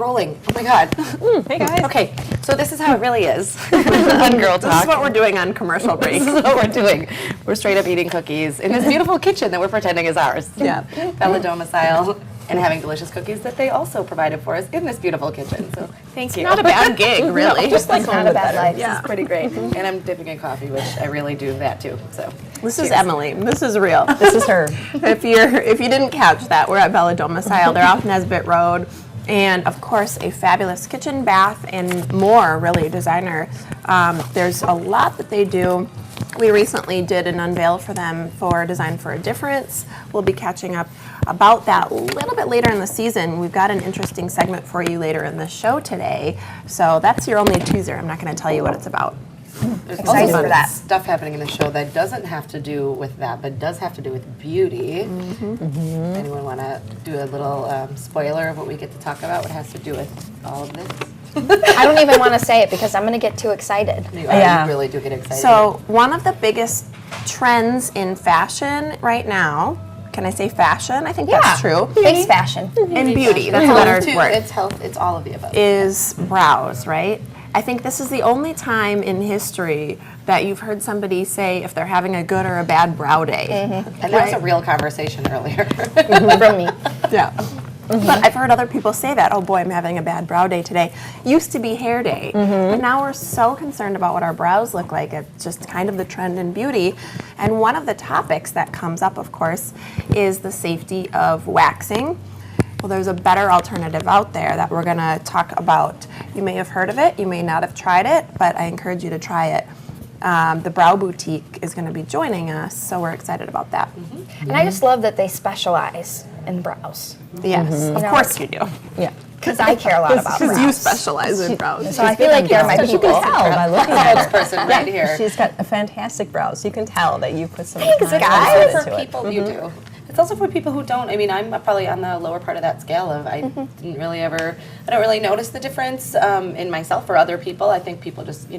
rolling. Oh my God. Hey guys. Okay, so this is how it really is on Girl Talk. This is what we're doing on commercial break. This is what we're doing. We're straight up eating cookies in this beautiful kitchen that we're pretending is ours. Yeah. Bella Domicile, and having delicious cookies that they also provided for us in this beautiful kitchen. So thank you. Not a bad gig, really. Just like Not a bad life. This is pretty great. And I'm dipping in coffee, which I really do that too. So This is cheers. Emily. This is real. This is her. If you didn't catch that, we're at Bella Domicile. They're off Nesbitt Road. And of course, a fabulous kitchen, bath, and more, really, designer. There's a lot that they do. We recently did an unveil for them for Design for a Difference. We'll be catching up about that a little bit later in the season. We've got an interesting segment for you later in the show today. So that's your only teaser. I'm not going to tell you what it's about. There's Excited also for that. stuff happening in the show that doesn't have to do with that, but does have to do with beauty. Anyone want to do a little spoiler of what we get to talk about? What has to do with all of this? I don't even want to say it because I'm going to get too excited. You Yeah. really do get excited. So one of the biggest trends in fashion right now, can I say fashion? I think that's true. Thanks, fashion. And beauty, that's a health better too. word. It's health. It's all of the above. Is brows, right? I think this is the only time in history that you've heard somebody say if they're having a good or a bad brow day. And that was a real conversation earlier. From me. Yeah. But I've heard other people say that, oh boy, I'm having a bad brow day today. Used to be hair day, but now we're so concerned about what our brows look like. It's just kind of the trend in beauty. And one of the topics that comes up, of course, is the safety of waxing. Well, there's a better alternative out there that we're gonna talk about. You may have heard of it, you may not have tried it, but I encourage you to try it. The Brow Boutique is gonna be joining us, so we're excited about that. And I just love that they specialize in brows. Yes, of know, course you do. Yeah. Because I care a lot about Because brows. you specialize in brows. So I feel like they're my You people. can tell by looking at her. Person right here. She's got a fantastic brows. You can tell that you put some Thanks, time guys. into For it. people, you do. It's also for people who don't. I mean, I'm probably on the lower part of that scale of I didn't really ever, I don't really notice the difference in myself or other people. I think people just,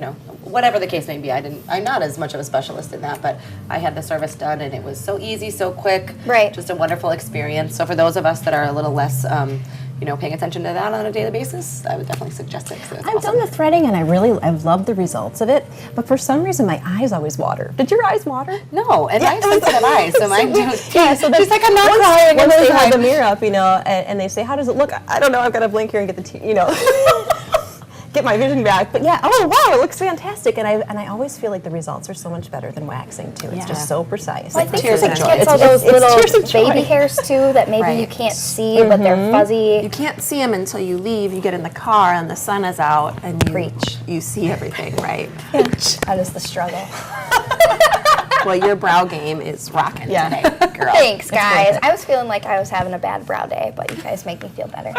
whatever the case may be, I'm not as much of a specialist in that, but I had the service done and it was so easy, so quick. Right. Just a wonderful experience. So for those of us that are a little less, paying attention to that on a daily basis, I would definitely suggest it. 'Cause it's I've awesome. done the threading and I've loved the results of it, but for some reason my eyes always water. Did your eyes water? No, and I have sensitive eyes, so mine do. Yeah, so She's like, I'm not crying. Once I'm they hold the fine. mirror up, and they say, how does it look? I don't know, I've got to blink here and get the get my vision back. But yeah, oh wow, it looks fantastic. And I always feel like the results are so much better than waxing too. It's just so precise. I think Tears it of joy. gets all It's- those it's little tears of joy. baby hairs too that maybe you Right. can't see, but they're fuzzy. You can't see them until you leave. You get in the car and the sun is out, and Preach. you see everything, right? That is the struggle. Well, your brow game is rocking Yeah. today, girl. Thanks, worth guys. it. I was feeling like I was having a bad brow day, but you guys make me feel better.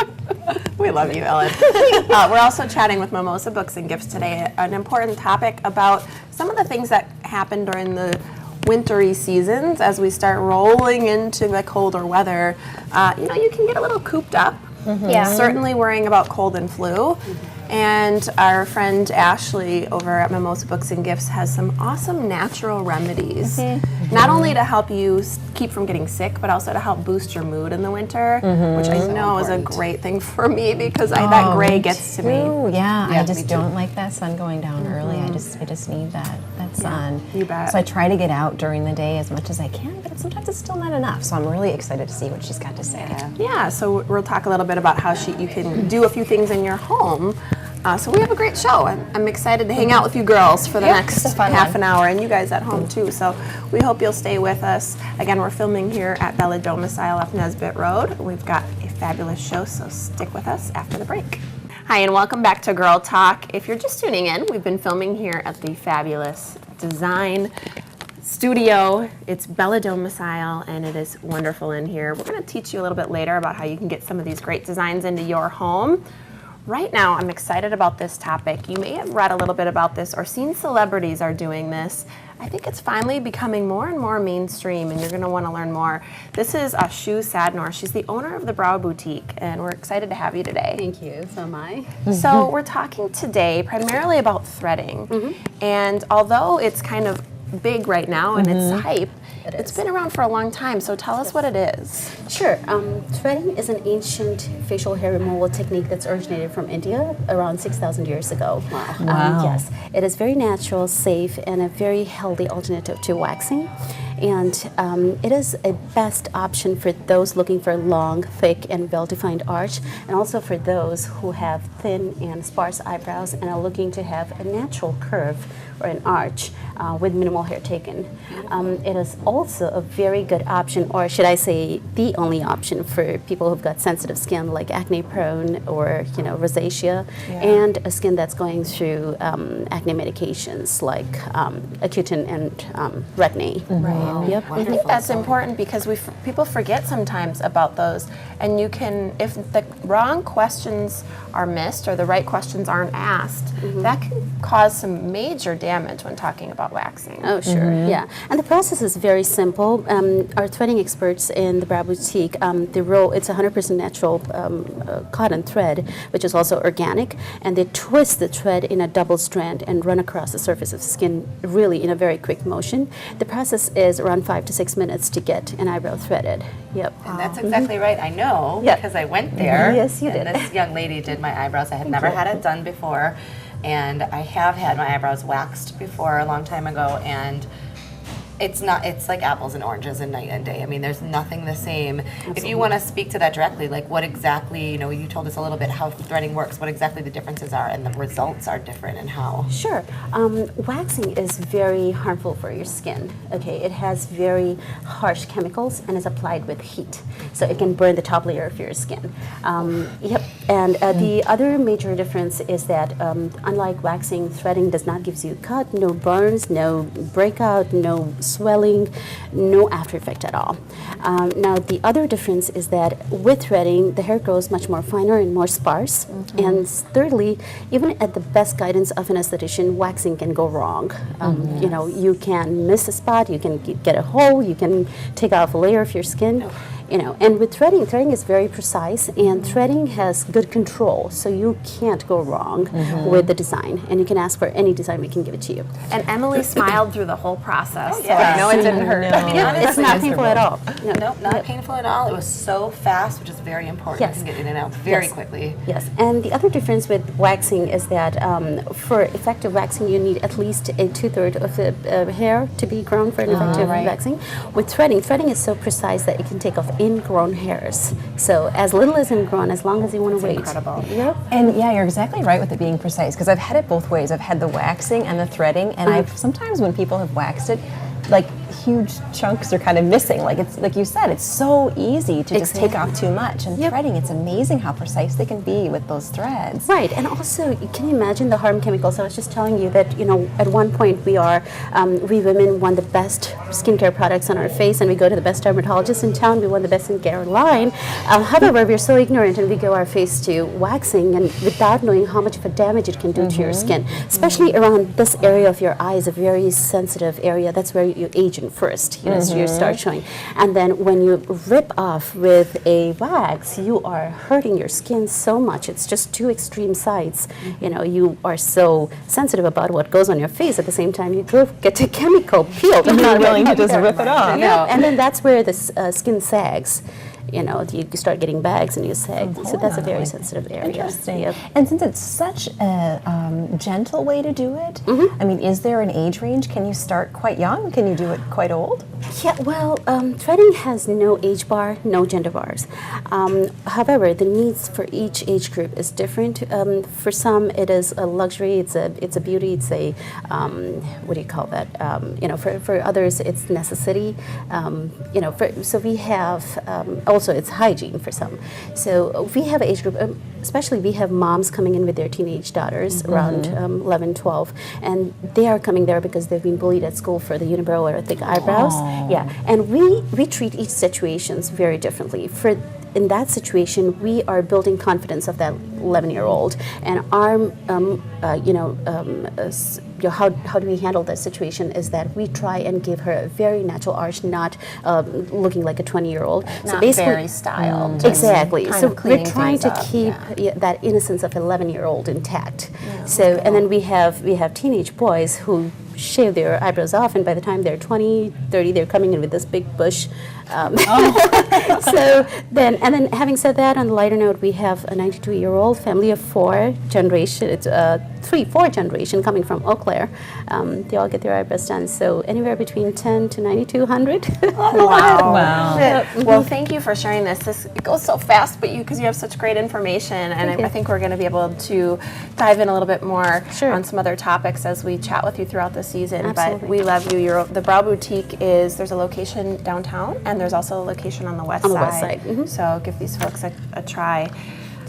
We love you, Ellen. We're also chatting with Mimosa Books and Gifts today, an important topic about some of the things that happen during the wintry seasons as we start rolling into the colder weather. You can get a little cooped up. Yeah. Certainly worrying about cold and flu. And our friend Ashley over at Mimosa Books and Gifts has some awesome natural remedies, not only to help you keep from getting sick, but also to help boost your mood in the winter, which I know is a great thing for me because that gray gets to me. Ooh, yeah, Yeah, I me just too. don't like that sun going down early. I just need that sun. you bet. So I try to get out during the day as much as I can, but sometimes it's still not enough. So I'm really excited to see what she's got to say. Yeah, so we'll talk a little bit about how you can do a few things in your home. So we have a great show. I'm excited to hang out with you girls for the it's next a fun half one. an hour, and you guys at home too. So we hope you'll stay with us. Again, we're filming here at Bella Domicile off Nesbitt Road. We've got a fabulous show, so stick with us after the break. Hi, and welcome back to Girl Talk. If you're just tuning in, we've been filming here at the fabulous Design Studio. It's Bella Domicile, and it is wonderful in here. We're going to teach you a little bit later about how you can get some of these great designs into your home. Right now, I'm excited about this topic. You may have read a little bit about this or seen celebrities are doing this. I think it's finally becoming more and more mainstream, and you're going to want to learn more. This is Shu Sadnor. She's the owner of the Brow Boutique, and we're excited to have you today. Thank you. So am I. So we're talking today primarily about threading. And although it's kind of big right now and it's hype, It's been around for a long time, so tell us what it is. Sure. Threading is an ancient facial hair removal technique that's originated from India around 6,000 years ago. Wow. Yes. It is very natural, safe, and a very healthy alternative to waxing. And it is a best option for those looking for a long, thick, and well-defined arch, and also for those who have thin and sparse eyebrows and are looking to have a natural curve or an arch with minimal hair taken. It is also a very good option, or should I say the only option, for people who've got sensitive skin like acne-prone or rosacea, and a skin that's going through acne medications like Accutane and Retin-A. Right. Yep. I think that's important because people forget sometimes about those, and you can, if the wrong questions are missed or the right questions aren't asked, that can cause some major damage when talking about waxing. Oh, sure, yeah. And the process is very simple. Our threading experts in the Brow Boutique, it's 100% natural cotton thread, which is also organic, and they twist the thread in a double strand and run across the surface of the skin really in a very quick motion. The process is around 5 to 6 minutes to get an eyebrow threaded. Yep. And that's exactly right. I know Yep. because I went there. Yes, you and did. This young lady did my eyebrows. I had never had it done before, and I have had my eyebrows waxed before a long time ago, and it's like apples and oranges and night and day. I mean, there's nothing the same. If you want to speak to that directly, like what exactly, you told us a little bit how threading works, what exactly the differences are and the results are different and how. Sure. Waxing is very harmful for your skin. Okay, it has very harsh chemicals and is applied with heat, so it can burn the top layer of your skin. Yep. And the other major difference is that unlike waxing, threading does not give you cut, no burns, no breakout, no swelling, no after effect at all. Now the other difference is that with threading, the hair grows much more finer and more sparse. And thirdly, even at the best guidance of an esthetician, waxing can go wrong. You can miss a spot, you can get a hole, you can take off a layer of your skin. And with threading is very precise, and threading has good control, so you can't go wrong with the design. And you can ask for any design, we can give it to you. And Emily smiled through the whole process, so yeah. I know it didn't hurt. I mean, honestly, It's not painful at all. Nope, not painful at all. It was so fast, which is very important. Yes. You can get in and out very Yes. quickly. Yes, and the other difference with waxing is that for effective waxing, you need at least a 2/3 of the hair to be grown for an effective waxing. With threading is so precise that it can take off ingrown hairs. So as little as ingrown, as long as you want to wait. Incredible. Yep. And yeah, you're exactly right with it being precise, because I've had it both ways. I've had the waxing and the threading, and I've sometimes when people have waxed it, like huge chunks are kind of missing. Like it's like you said, it's so easy to just take off too much. And threading, it's amazing how precise they can be with those threads. Right, and also, can you imagine the harm chemicals? I was just telling you that, at one point we women won the best skincare products on our face, and we go to the best dermatologist in town, we won the best skincare line. However, we're so ignorant and we go our face to waxing, and without knowing how much of a damage it can do to your skin, especially around this area of your eye is a very sensitive area. That's where you age in first, so you start showing. And then when you rip off with a wax, you are hurting your skin so much. It's just two extreme sides. You are so sensitive about what goes on your face. At the same time, you get a chemical peel. I'm not willing to just rip it off. Yeah. And then that's where the skin sags. You start getting bags and you sag. So that's a very sensitive area. Interesting. Yep. And since it's such a gentle way to do it, I mean, is there an age range? Can you start quite young? Can you do it quite old? Yeah, well, threading has no age bar, no gender bars. However, the needs for each age group is different. For some, it is a luxury. It's a beauty. It's a what do you call that? For others, it's necessity. So we have also it's hygiene for some. So we have an age group. Especially, we have moms coming in with their teenage daughters around 11, 12, and they are coming there because they've been bullied at school for the unibrow or thick eyebrows. Yeah, and we treat each situations very differently. In that situation, we are building confidence of that 11-year-old, and how do we handle that situation is that we try and give her a very natural arch, not looking like a 20-year-old. Not very styled. just Exactly. kind So of cleaning we're trying to things up, keep that innocence of an 11-year-old intact. So and then we have teenage boys who shave their eyebrows off, and by the time they're 20, 30, they're coming in with this big bush. So then, and then having said that, on the lighter note, we have a 92-year-old family of 4 generation. It's 4 generation coming from Eau Claire. They all get their eyebrows done. So anywhere between 10 to 9,200. Wow. Well, thank you for sharing this. It goes so fast, but because you have such great information, and I think we're going to be able to dive in a little bit more on some other topics as we chat with you throughout the season. Absolutely. But we love you. The Brow Boutique there's a location downtown, and there's also a location on the west side. Mm-hmm. So give these folks a try.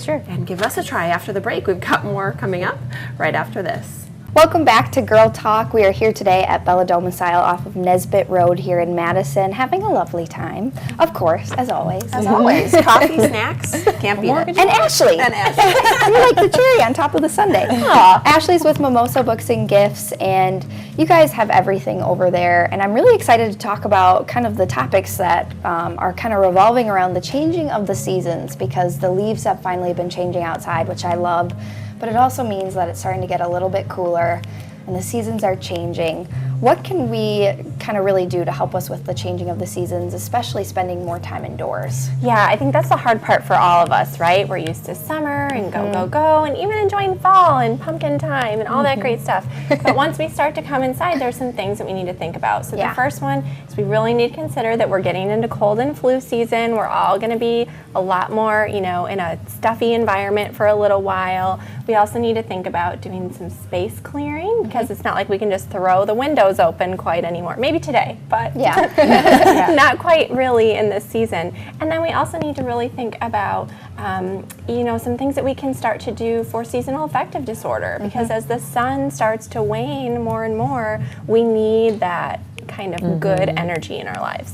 Sure. And give us a try after the break. We've got more coming up right after this. Welcome back to Girl Talk. We are here today at Bella Domicile off of Nesbitt Road here in Madison, having a lovely time, of course, as always. As always, coffee, snacks, can't beat it. And Ashley. You're like the cherry on top of the sundae. Ashley's with Mimosa Books and Gifts, and you guys have everything over there. And I'm really excited to talk about kind of the topics that are kind of revolving around the changing of the seasons, because the leaves have finally been changing outside, which I love. But it also means that it's starting to get a little bit cooler and the seasons are changing. What can we kind of really do to help us with the changing of the seasons, especially spending more time indoors? Yeah, I think that's the hard part for all of us, right? We're used to summer and go, and even enjoying fall and pumpkin time and all that great stuff. But once we start to come inside, there's some things that we need to think about. So the first one is we really need to consider that we're getting into cold and flu season. We're all going to be a lot more, in a stuffy environment for a little while. We also need to think about doing some space clearing, because it's not like we can just throw the windows open quite anymore. Maybe today, but not quite really in this season. And then we also need to really think about, some things that we can start to do for seasonal affective disorder, because as the sun starts to wane more and more, we need that kind of good energy in our lives.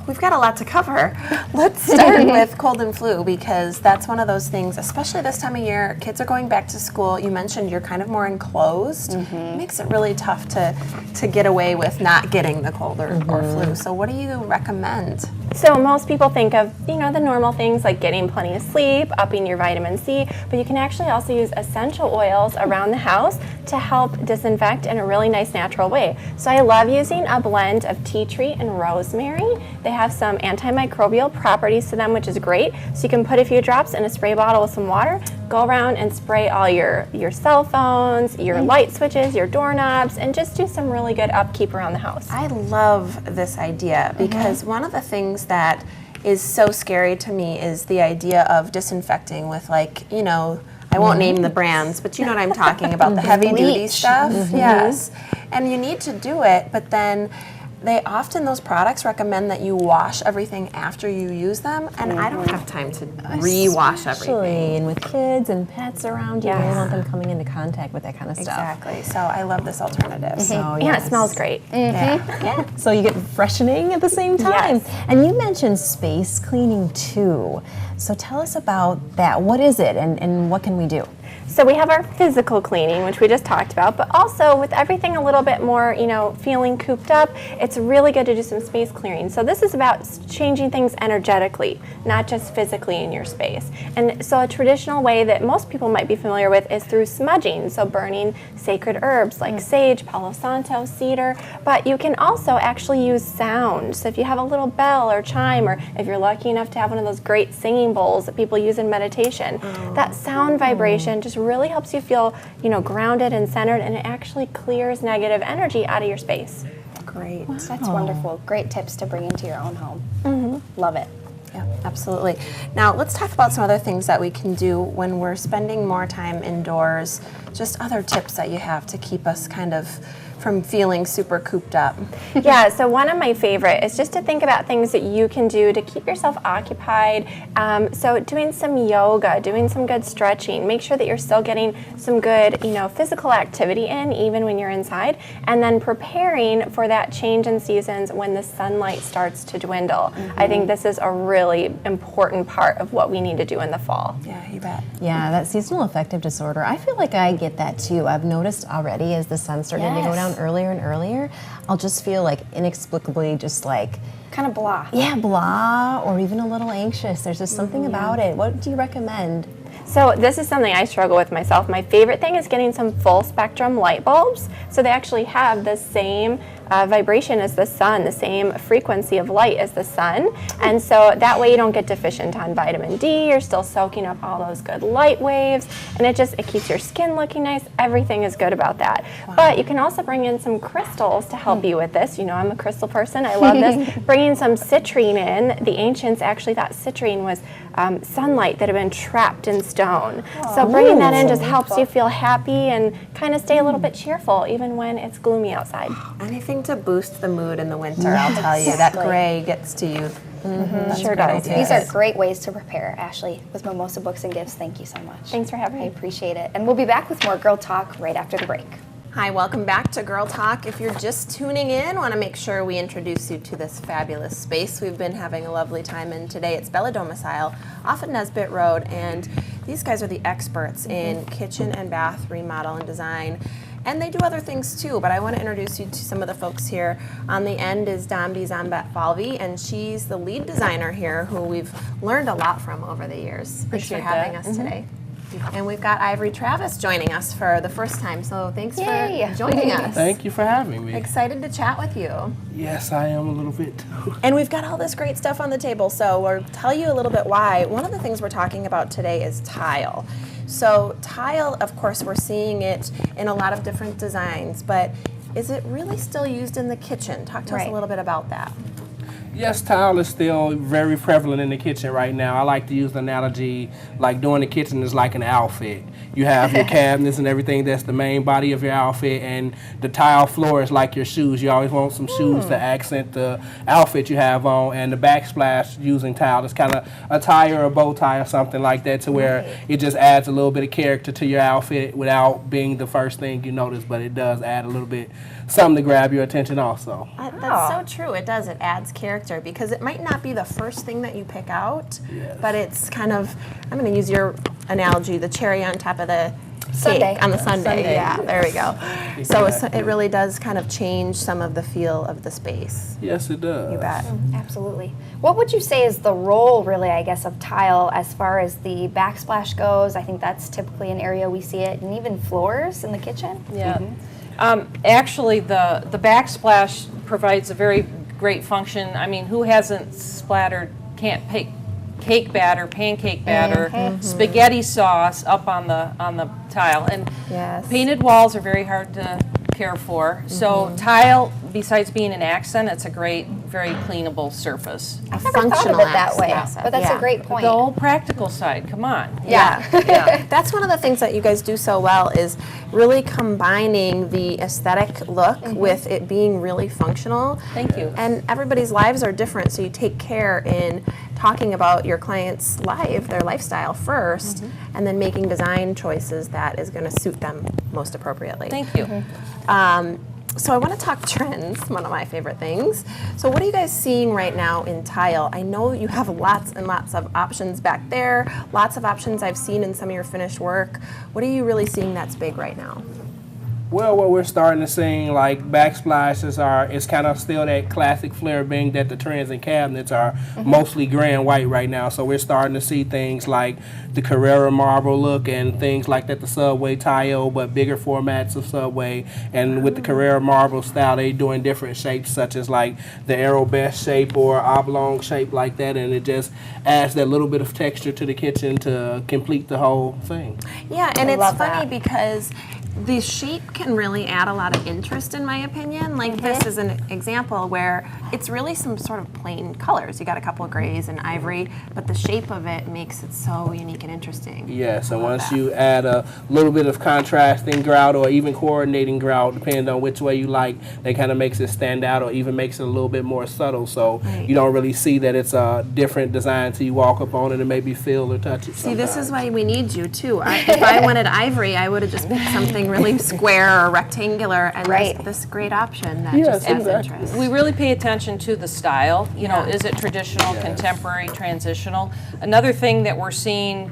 We've got a lot to cover. Let's start with cold and flu, because that's one of those things, especially this time of year. Kids are going back to school. You mentioned you're kind of more enclosed. It makes it really tough to get away with not getting the cold or flu. So what do you recommend? So most people think of, the normal things like getting plenty of sleep, upping your vitamin C, but you can actually also use essential oils around the house to help disinfect in a really nice natural way. So I love using a blend of tea tree and rosemary. They have some antimicrobial properties to them, which is great. So you can put a few drops in a spray bottle with some water, go around and spray all your cell phones, your light switches, your doorknobs, and just do some really good upkeep around the house. I love this idea, because one of the things that is so scary to me is the idea of disinfecting with, I won't name the brands, but you know what I'm talking about, the heavy duty stuff. Yes. And you need to do it, but then those products recommend that you wash everything after you use them, and I don't have time to re-wash everything. And with kids and pets around, you don't want them coming into contact with that kind of stuff. Exactly. So I love this alternative. So And it smells great. So you get freshening at the same time. Yes. And you mentioned space cleaning too. So tell us about that. What is it, and what can we do? So we have our physical cleaning, which we just talked about, but also with everything a little bit more, feeling cooped up, it's really good to do some space clearing. So this is about changing things energetically, not just physically in your space. And so a traditional way that most people might be familiar with is through smudging, so burning sacred herbs like sage, palo santo, cedar, but you can also actually use sound. So if you have a little bell or chime, or if you're lucky enough to have one of those great singing bowls that people use in meditation, that sound vibration just really helps you feel, grounded and centered, and it actually clears negative energy out of your space. Great. That's wonderful. Great tips to bring into your own home. Love it. Yeah, absolutely. Now let's talk about some other things that we can do when we're spending more time indoors. Just other tips that you have to keep us kind of from feeling super cooped up. Yeah, so one of my favorite is just to think about things that you can do to keep yourself occupied. So doing some yoga, doing some good stretching, make sure that you're still getting some good, physical activity in even when you're inside, and then preparing for that change in seasons when the sunlight starts to dwindle. I think this is a really important part of what we need to do in the fall. Yeah, you bet. Yeah, that seasonal affective disorder, I feel like I get that too. I've noticed already as the sun's starting to go down earlier and earlier, I'll just feel like inexplicably just like kind of blah. Yeah, blah, or even a little anxious. There's just something about it. What do you recommend? So this is something I struggle with myself. My favorite thing is getting some full spectrum light bulbs. So they actually have the same vibration as the sun, the same frequency of light as the sun. And so that way you don't get deficient on vitamin D. You're still soaking up all those good light waves. And it keeps your skin looking nice. Everything is good about that. Wow. But you can also bring in some crystals to help you with this. You know, I'm a crystal person. I love this. Bringing some citrine in. The ancients actually thought citrine was sunlight that had been trapped in stone. So bringing that in just helps you feel happy and kind of stay a little bit cheerful even when it's gloomy outside. Anything to boost the mood in the winter, I'll tell you. That gray gets to you. Sure does. These are great ways to prepare, Ashley, with Mimosa Books and Gifts. Thank you so much. Thanks for having me. I appreciate it. And we'll be back with more Girl Talk right after the break. Hi, welcome back to Girl Talk. If you're just tuning in, want to make sure we introduce you to this fabulous space we've been having a lovely time in today. It's Bella Domicile off of Nesbitt Road, and these guys are the experts in kitchen and bath remodel and design. And they do other things too, but I want to introduce you to some of the folks here. On the end is Dombi Zambat-Falvi, and she's the lead designer here who we've learned a lot from over the years. Thanks for having us today. And we've got Ivory Travis joining us for the first time, so thanks for joining us. Thank you for having me. Excited to chat with you. Yes, I am a little bit too. And we've got all this great stuff on the table, so we'll tell you a little bit why. One of the things we're talking about today is tile. So tile, of course, we're seeing it in a lot of different designs, but is it really still used in the kitchen? Talk to us a little bit about that. Yes, tile is still very prevalent in the kitchen right now. I like to use the analogy like doing the kitchen is like an outfit. You have your cabinets and everything, that's the main body of your outfit, and the tile floor is like your shoes. You always want some shoes to accent the outfit you have on, and the backsplash using tile is kind of a tie or a bow tie or something like that, to where it just adds a little bit of character to your outfit without being the first thing you notice, but it does add a little bit, something to grab your attention also. That's so true. It does. It adds character because it might not be the first thing that you pick out, but it's kind of, I'm going to use your analogy, the cherry on top of the cake on the sundae. Yeah, there we go. So it really does kind of change some of the feel of the space. Yes, it does. You bet. Absolutely. What would you say is the role, really, I guess, of tile as far as the backsplash goes? I think that's typically an area we see it, and even floors in the kitchen. Yeah. Actually, the backsplash provides a very great function. I mean, who hasn't splattered cake batter, pancake batter, spaghetti sauce up on the tile? And painted walls are very hard to care for. So tile, besides being an accent, it's a great, very cleanable surface. I've never thought of it that way, but that's a great point. The whole practical side, come on. Yeah. That's one of the things that you guys do so well, is really combining the aesthetic look with it being really functional. Thank you. And everybody's lives are different, so you take care in talking about your client's their lifestyle first, and then making design choices that is going to suit them most appropriately. Thank you. So I want to talk trends, one of my favorite things. So what are you guys seeing right now in tile? I know you have lots and lots of options back there, lots of options I've seen in some of your finished work. What are you really seeing that's big right now? Well, what we're starting to see, like backsplashes it's kind of still that classic flair, being that the trends in cabinets are mostly gray and white right now. So we're starting to see things like the Carrera marble look and things like that, the Subway tile, but bigger formats of Subway. And with the Carrera marble style, they doing different shapes, such as like the Aerobest shape or oblong shape like that, and it just adds that little bit of texture to the kitchen to complete the whole thing. Yeah, and it's funny because the shape can really add a lot of interest, in my opinion. Like this is an example where it's really some sort of plain colors. You got a couple of grays and ivory, but the shape of it makes it so unique and interesting. Yes, and once you add a little bit of contrasting grout or even coordinating grout, depending on which way you like, that kind of makes it stand out or even makes it a little bit more subtle, so you don't really see that it's a different design till you walk up on it and maybe feel or touch it. See, this is why we need you too. If I wanted ivory, I would have just picked something really square or rectangular, and there's this great option that just adds interest. We really pay attention to the style. You know, is it traditional, contemporary, transitional? Another thing that we're seeing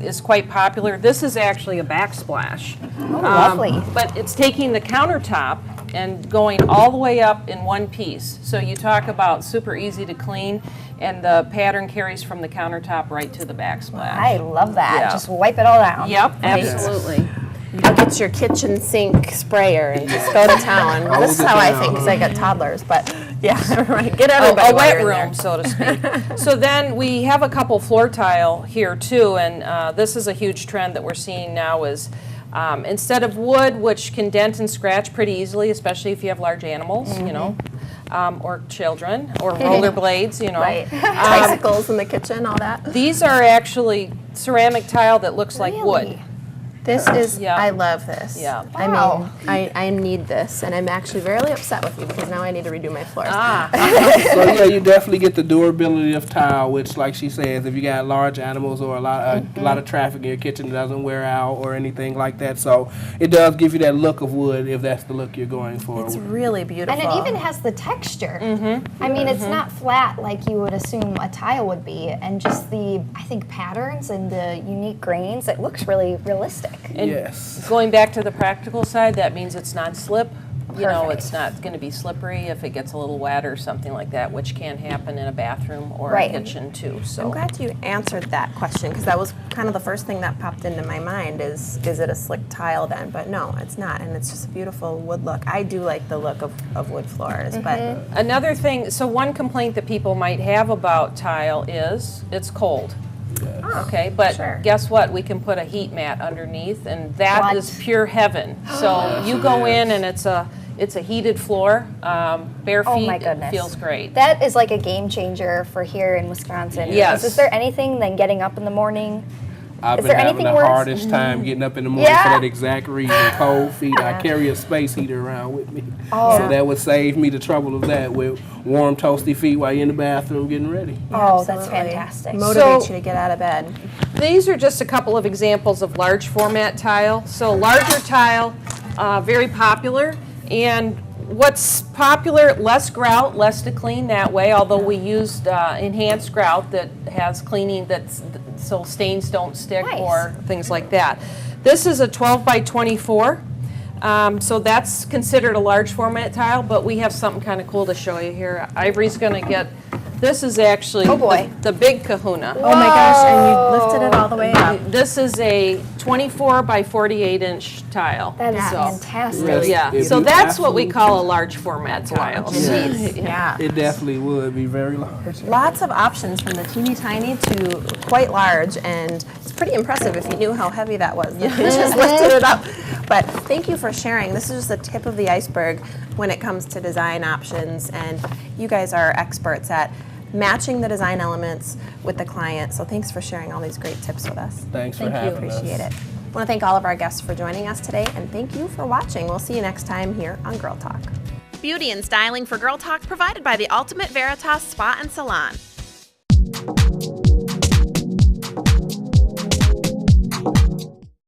is quite popular. This is actually a backsplash. Oh, lovely. But it's taking the countertop and going all the way up in one piece. So you talk about super easy to clean, and the pattern carries from the countertop right to the backsplash. I love that. Yeah. Just wipe it all down. Yep, absolutely. You get your kitchen sink sprayer and just go to town. All This is the how I time, think, because huh? I got toddlers. But yeah, right. Get everybody A while wet you're in room, there. so to speak. So then we have a couple floor tile here too, and this is a huge trend that we're seeing now is instead of wood, which can dent and scratch pretty easily, especially if you have large animals, you know, or children, or rollerblades, you know. Right. Tricycles in the kitchen, all that. These are actually ceramic tile that looks like wood. This is, Yeah. I love this. Yeah. Wow. I mean, I need this, and I'm actually very upset with you because now I need to redo my floors. So yeah, you definitely get the durability of tile, which, like she says, if you got large animals or a lot of traffic in your kitchen, it doesn't wear out or anything like that. So it does give you that look of wood if that's the look you're going for. It's really beautiful. And it even has the texture. I mean, it's not flat like you would assume a tile would be, and just the, I think, patterns and the unique grains, it looks really realistic. And Yes. going back to the practical side, that means it's non-slip. You know, Perfect. it's not going to be slippery if it gets a little wet or something like that, which can happen in a bathroom or Right. a kitchen too. I'm So glad you answered that question because that was kind of the first thing that popped into my mind is it a slick tile then? But no, it's not, and it's just a beautiful wood look. I do like the look of wood floors, but another thing, so one complaint that people might have about tile is it's cold. Okay, but sure. guess what? We can put a heat mat underneath, and that What? is pure heaven. So you go in, and it's a heated floor. Bare feet, Oh my it goodness. feels great. That is like a game changer for here in Wisconsin. Yes. Is there anything than getting up in the morning? I've Is been there having anything the worse? hardest time getting up in the morning Yeah. for that exact reason. Cold feet. I carry a space heater around with me. Oh. So that would save me the trouble of that with warm, toasty feet while you're in the bathroom getting ready. Oh, that's absolutely. fantastic. Motivates So- you to get out of bed. These are just a couple of examples of large format tile. So larger tile, very popular. And what's popular, less grout, less to clean that way, although we used enhanced grout that has cleaning that's so stains don't stick Nice. or things like that. This is a 12 by 24. So that's considered a large format tile, but we have something kind of cool to show you here. Ivory's going to get, this is actually Oh, boy. the big kahuna. Oh my gosh, and you lifted it all the way up. This is a 24 by 48 inch tile. That is So- fantastic. Yeah, It'd so be that's what we absolutely- call a large format tile. Yeah. It definitely would be very large. Lots of options from the teeny tiny to quite large, and it's pretty impressive if you knew how heavy that was. You just lifted it up. But thank you for sharing. This is just the tip of the iceberg when it comes to design options, and you guys are experts at matching the design elements with the client. So thanks for sharing all these great tips with us. Thanks for having us. Appreciate it. I want to thank all of our guests for joining us today, and thank you for watching. We'll see you next time here on Girl Talk. Beauty and styling for Girl Talk provided by the Ultimate Veritas Spa and Salon.